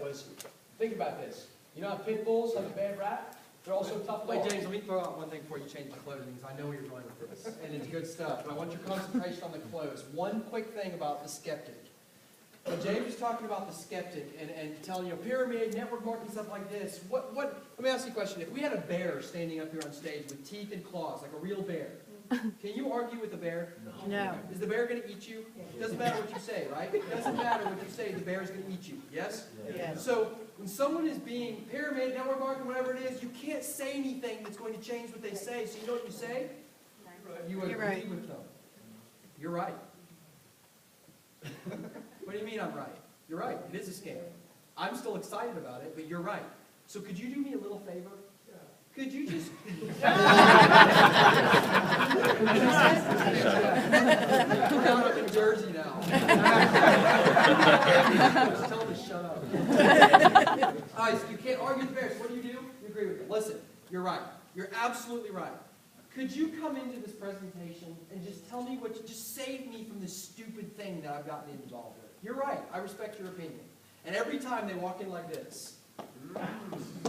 was, think about this. You know how pit bulls have a bad rap? They're also tough dogs. Wait, James, let me throw out one thing before you change the closing, because I know where you're going with this, and it's good stuff, but I want your concentration on the close. One quick thing about the skeptic. When James was talking about the skeptic and telling you, pyramid, network marketing, stuff like this, let me ask you a question. If we had a bear standing up here on stage with teeth and claws, like a real bear, can you argue with the bear? No. Is the bear going to eat you? It doesn't matter what you say, right? It doesn't matter what you say, the bear's going to eat you, yes? Yes. So when someone is being pyramid, network marketing, whatever it is, you can't say anything that's going to change what they say. So you know what you say? You agree right. with them. You're right. What do you mean I'm right? You're right. It is a scam. I'm still excited about it, but you're right. So could you do me a little favor? Could you just... We're down up in Jersey now. Just tell them to shut up. All right, so you can't argue with the bears. What do? You agree with them. Listen, you're right. You're absolutely right. Could you come into this presentation and just tell me just save me from this stupid thing that I've gotten involved with? You're right. I respect your opinion. And every time they walk in like this,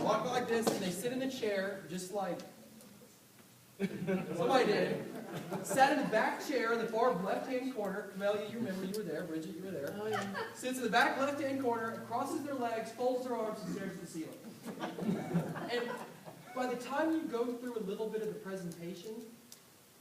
walk like this, and they sit in the chair just like somebody did. Sat in the back chair in the far left-hand corner. Camelia, you remember, you were there. Bridget, you were there. Oh, yeah. Sits in the back left-hand corner, crosses their legs, folds their arms, and stares at the ceiling. And by the time you go through a little bit of the presentation,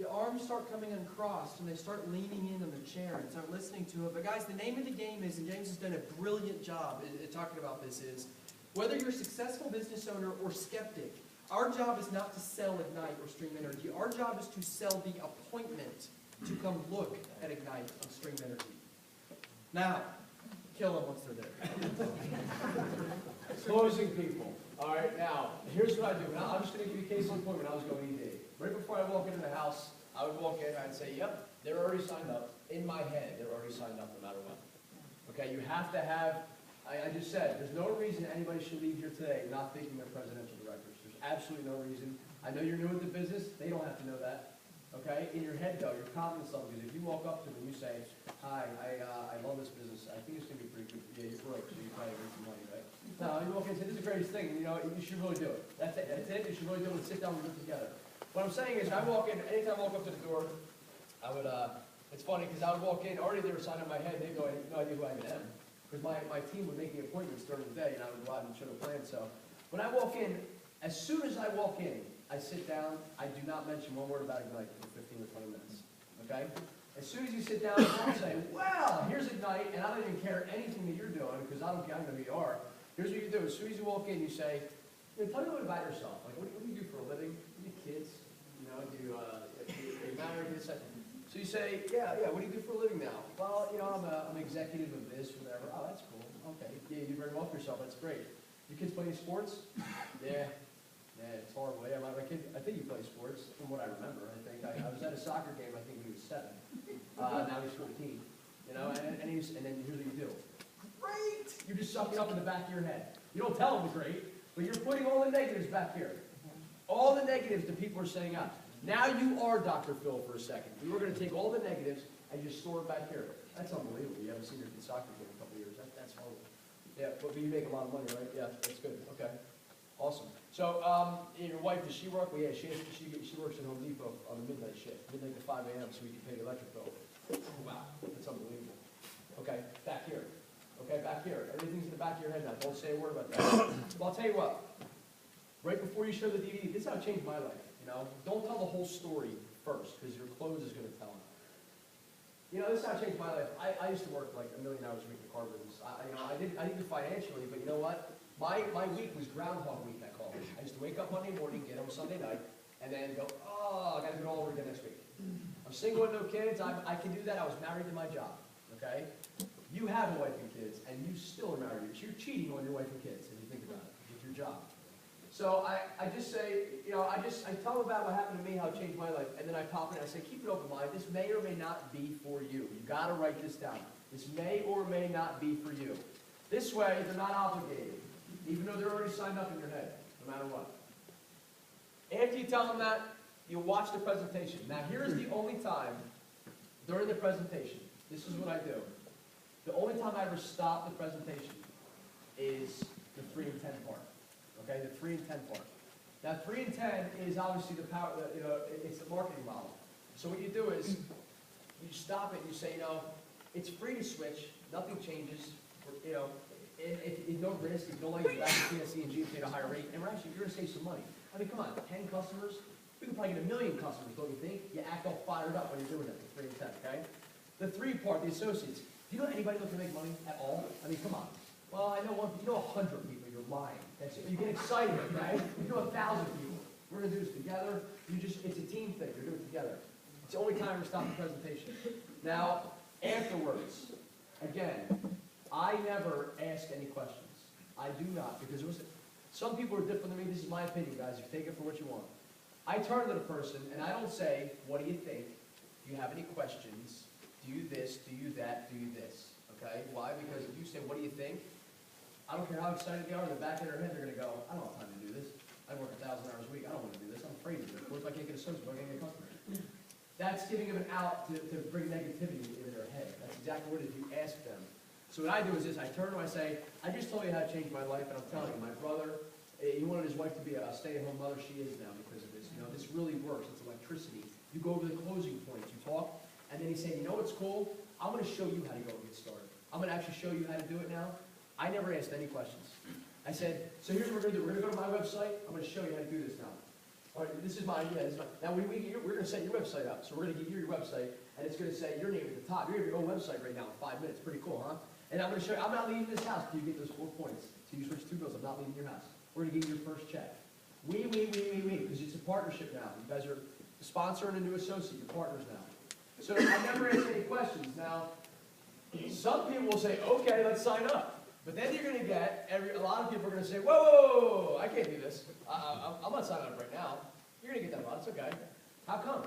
the arms start coming uncrossed, and they start leaning in on the chair and start listening to it. But guys, the name of the game is, and James has done a brilliant job at talking about this, is whether you're a successful business owner or skeptic, our job is not to sell Ignite or Stream Energy. Our job is to sell the appointment to come look at Ignite on Stream Energy. Now, kill them once they're there. Closing people. All right, now, here's what I do. Now, I'm just going to give you a case in point when I was going ED. Right before I walk into the house, I would walk in and I'd say, yep, they're already signed up. In my head, they're already signed up no matter what. Okay, you have to have, I just said, there's no reason anybody should leave here today not thinking they're presidential directors. There's absolutely no reason. I know you're new at the business. They don't have to know that. Okay, in your head, though, your confidence level, because if you walk up to them and you say, hi, I love this business. I think it's going to be pretty good. Yeah, you're broke, so you probably make some money, right? No, you walk in and say, this is the greatest thing. You know, you should really do it. That's it. That's it. You should really do it and sit down and do it together. What I'm saying is, I walk in, anytime I walk up to the door, I would, it's funny, because I would walk in, already they were signing up my head, they'd go, I have no idea who I even am. Because my team would make me appointments during the day, and I would go out and show the plan. So when I walk in, as soon as I walk in, I sit down, I do not mention one word about Ignite for 15 or 20 minutes, okay? As soon as you sit down, I say, well, here's Ignite, and I don't even care anything that you're doing, because I don't care, I know who you are. Here's what you do. As soon as you walk in, you say, tell me a little bit about yourself. Like, what do you do for a living? Do you have kids? You know, do you married? So you say, yeah, what do you do for a living now? Well, you know, I'm an executive of this or whatever. Oh, that's cool. Okay. Yeah, you do very well for yourself. That's great. Your kids play any sports? Yeah, it's horrible. Yeah, my kid, I think he plays sports, from what I remember. I was at a soccer game, I think when he was 7. Now he's 14. You know, and then here's what you do. Great! You just suck it up in the back of your head. You don't tell them great, but you're putting all the negatives back here. All the negatives that people are saying out. Now you are Dr. Phil for a second. We were going to take all the negatives and just store it back here. That's unbelievable. You haven't seen your kid soccer game in a couple of years. That's horrible. Yeah, but you make a lot of money, right? Yeah, that's good. Okay. Awesome. So, your wife, does she work? Well, yeah, she works at Home Depot on the midnight shift, midnight to 5 a.m. so we can pay the electric bill. Wow, that's unbelievable. Okay, back here. Okay, back here. Everything's in the back of your head now. Don't say a word about that. Well, I'll tell you what. Right before you show the DVD, this is how it changed my life. You know, don't tell the whole story first, because your clothes is going to tell it. You know, this is how it changed my life. I used to work like 1 million hours a week in the car business. I didn't do financially, but you know what? My week was Groundhog Week, I call it. I used to wake up Monday morning, get home Sunday night, and then go, oh, I got to do it all over again next week. I'm single with no kids. I can do that. I was married to my job. Okay? You have a wife and kids, and you still are married. You're cheating on your wife and kids, if you think about it, with your job. So I just say, you know, I tell them about what happened to me, how it changed my life, and then I pop in and I say, keep an open mind. This may or may not be for you. You got to write this down. This may or may not be for you. This way, they're not obligated, even though they're already signed up in your head, no matter what. After you tell them that, you watch the presentation. Now, here's the only time during the presentation, this is what I do. The only time I ever stop the presentation is the 3 and 10 part. Okay, the 3 and 10 part. Now, 3 and 10 is obviously the power, it's the marketing model. So what you do is, you stop it and you say, it's free to switch, nothing changes, it's no risk, you don't like to back to PSE and G and pay a higher rate, and you're gonna save some money. I mean, come on, 10 customers, we can probably get 1 million customers, don't you think? You act all fired up when you're doing it, the 3 and 10, okay? The 3 part, the associates. Do you know anybody looking to make money at all? I mean, come on. Well, I know 100 people, you're lying. You get excited, okay? You know 1,000 people. We're gonna do this together. It's a team thing, you're doing it together. It's the only time we stop the presentation. Now, afterwards, again, I never ask any questions. I do not, because some people are different than me. This is my opinion, guys. You take it for what you want. I turn to the person, and I don't say, what do you think? Do you have any questions? Do you this? Do you that? Do you this? Okay? Why? Because if you say, what do you think? I don't care how excited they are. In the back of their head, they're going to go, I don't have time to do this. I work 1,000 hours a week. I don't want to do this. I'm afraid to do it. What if I can't get a associate? What if I can't get a customer? That's giving them an out to bring negativity into their head. That's exactly what it is. You ask them. So what I do is this. I turn to them, I say, I just told you how to change my life, and I'm telling you, my brother, he wanted his wife to be a stay-at-home mother. She is now because of this. This really works. It's electricity. You go over the closing points. You talk, and then he said, you know what's cool? I'm going to show you how to go and get started. I'm going to actually show you how to do it now. I never asked any questions. I said, so here's what we're going to do. We're going to go to my website. I'm going to show you how to do this now. All right, this is my idea. Now, we're going to set your website up. So we're going to give you your website, and it's going to say your name at the top. You're going to have your own website right now in 5 minutes. Pretty cool, huh? And I'm going to show you, I'm not leaving this house until you get those 4 points. So you switch 2 bills. I'm not leaving your house. We're going to give you your first check. We, because it's a partnership now. You guys are the sponsor and a new associate. You're partners now. So I never ask any questions. Now, some people will say, okay, let's sign up. But then you're going to get, a lot of people are going to say, whoa, I can't do this. I'm not signing up right now. You're going to get that money. It's okay. How come?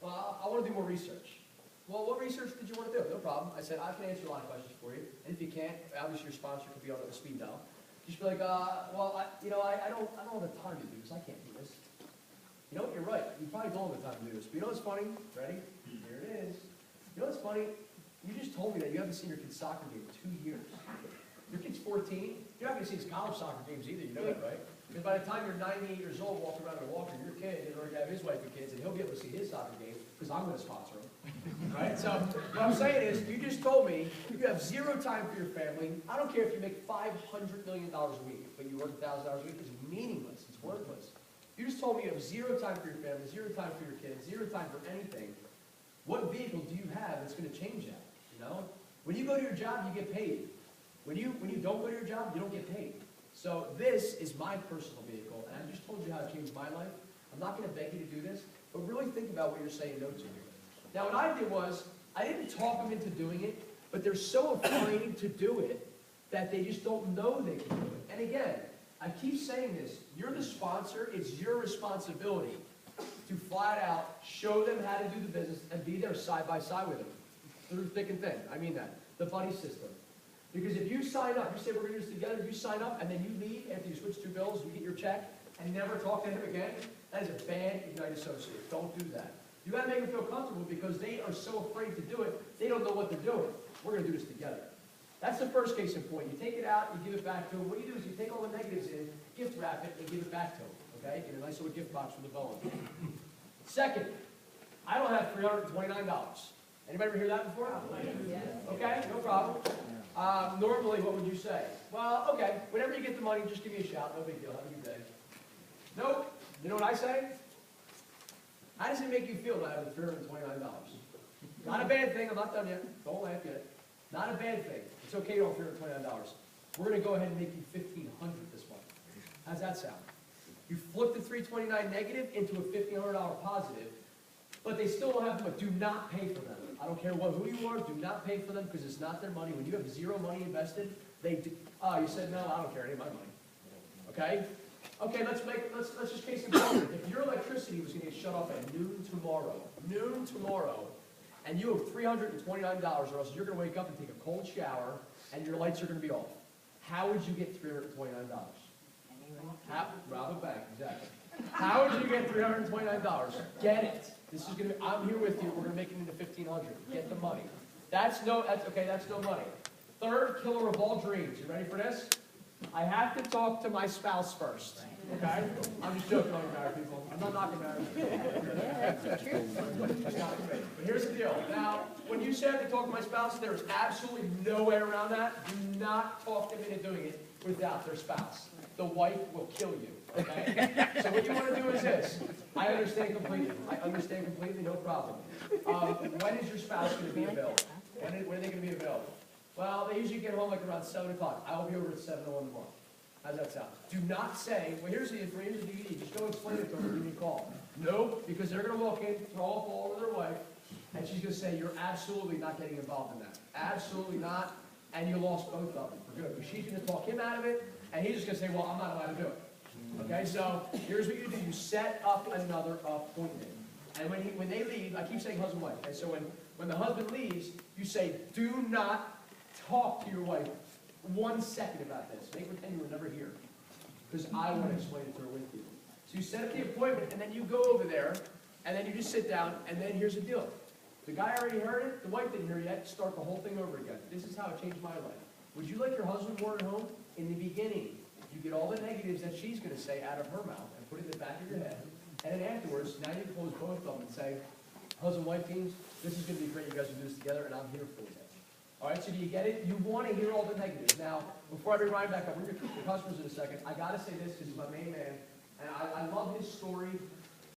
Well, I want to do more research. Well, what research did you want to do? No problem. I said, I can answer a lot of questions for you. And if you can't, obviously your sponsor could be on the speed dial. Just be like, I don't have the time to do this. I can't do this. You know what? You're right. You probably don't have the time to do this. But you know what's funny? Ready? Here it is. You know what's funny? You just told me that you haven't seen your kid's soccer game in 2 years. Your kid's 14. You're not going to see his college soccer games either. You know that, right? Because by the time you're 98 years old, walking around in a walker, your kid is already have his wife and kids, and he'll be able to see his soccer game because I'm going to sponsor him. Right? So what I'm saying is, you just told me you have 0 time for your family. I don't care if you make $500 million a week, but you work 1,000 hours a week. It's meaningless. It's worthless. You just told me you have 0 time for your family, 0 time for your kids, 0 time for anything. What vehicle do you have that's going to change that? When you go to your job, you get paid. When you don't go to your job, you don't get paid. So this is my personal vehicle, and I just told you how to change my life. I'm not going to beg you to do this, but really think about what you're saying no to. Now, what I did was, I didn't talk them into doing it, but they're so afraid to do it that they just don't know they can do it. And again, I keep saying this, you're the sponsor, it's your responsibility to flat out show them how to do the business and be there side by side with them. Through thick and thin, I mean that. The buddy system. Because if you sign up, you say we're going to do this together, you sign up, and then you leave after you switch 2 bills, you get your check, and never talk to him again, that is a bad Ignite associate. Don't do that. You got to make them feel comfortable because they are so afraid to do it, they don't know what they're doing. We're going to do this together. That's the first case in point. You take it out, you give it back to them. What you do is you take all the negatives in, gift wrap it, and give it back to them. Okay? Get a nice little gift box with a bow on it. Second, I don't have $329. Anybody ever hear that before? Okay, no problem. Normally, what would you say? Well, okay, whenever you get the money, just give me a shout. No big deal. Have a good day. Nope. You know what I say? How does it make you feel to have the $329? Not a bad thing. I'm not done yet. Don't laugh yet. Not a bad thing. It's okay to have $329. We're going to go ahead and make you $1,500 this month. How's that sound? You flip the $329 negative into a $1,500 positive, but they still don't have them, but do not pay for them. I don't care who you are, do not pay for them because it's not their money. When you have 0 money invested, they do. Oh, you said, no, I don't care any of my money. Okay? Okay, let's just case in point. If your electricity was going to get shut off at noon tomorrow, and you have $329, or else you're going to wake up and take a cold shower, and your lights are going to be off. How would you get $329? Rob a bank, exactly. How would you get $329? Get it. This is gonna. I'm here with you. We're gonna make it into $1,500. Get the money. That's no money. Third killer of all dreams. You ready for this? I have to talk to my spouse first, okay? I'm just joking on you married people. I'm not knocking marriage. But here's the deal. Now, when you say I have to talk to my spouse, there is absolutely no way around that. Do not talk them into doing it without their spouse. The wife will kill you, okay? So what you want to do is this. I understand completely, no problem. When is your spouse going to be available? When are they going to be available? Well, they usually get home like around 7 o'clock. I will be over at 7:01 tomorrow. How's that sound? Do not say, well, here's the DVD. Just go explain it to them when you call. Nope, because they're going to walk in, throw off all over their wife, and she's going to say, you're absolutely not getting involved in that. Absolutely not, and you lost both of them for good. Because she's going to talk him out of it, and he's just going to say, well, I'm not allowed to do it. Okay, so here's what you do. You set up another appointment. And when they leave, I keep saying husband and wife. Okay, so when the husband leaves, you say, do not talk to your wife 1 second about this. Make pretend you were never here. Because I want to explain it to her with you. So you set up the appointment, and then you go over there, and then you just sit down, and then here's the deal. The guy already heard it, the wife didn't hear it yet, start the whole thing over again. This is how it changed my life. Would you like your husband more at home? In the beginning, you get all the negatives that she's going to say out of her mouth, and put it in the back of your head. And then afterwards, now you close both of them and say, husband-wife teams, this is going to be great, you guys will do this together, and I'm here for you. All right, so do you get it? You want to hear all the negatives. Now, before I bring Ryan back up, we're going to the customers in a second. I got to say this because he's my main man, and I love his story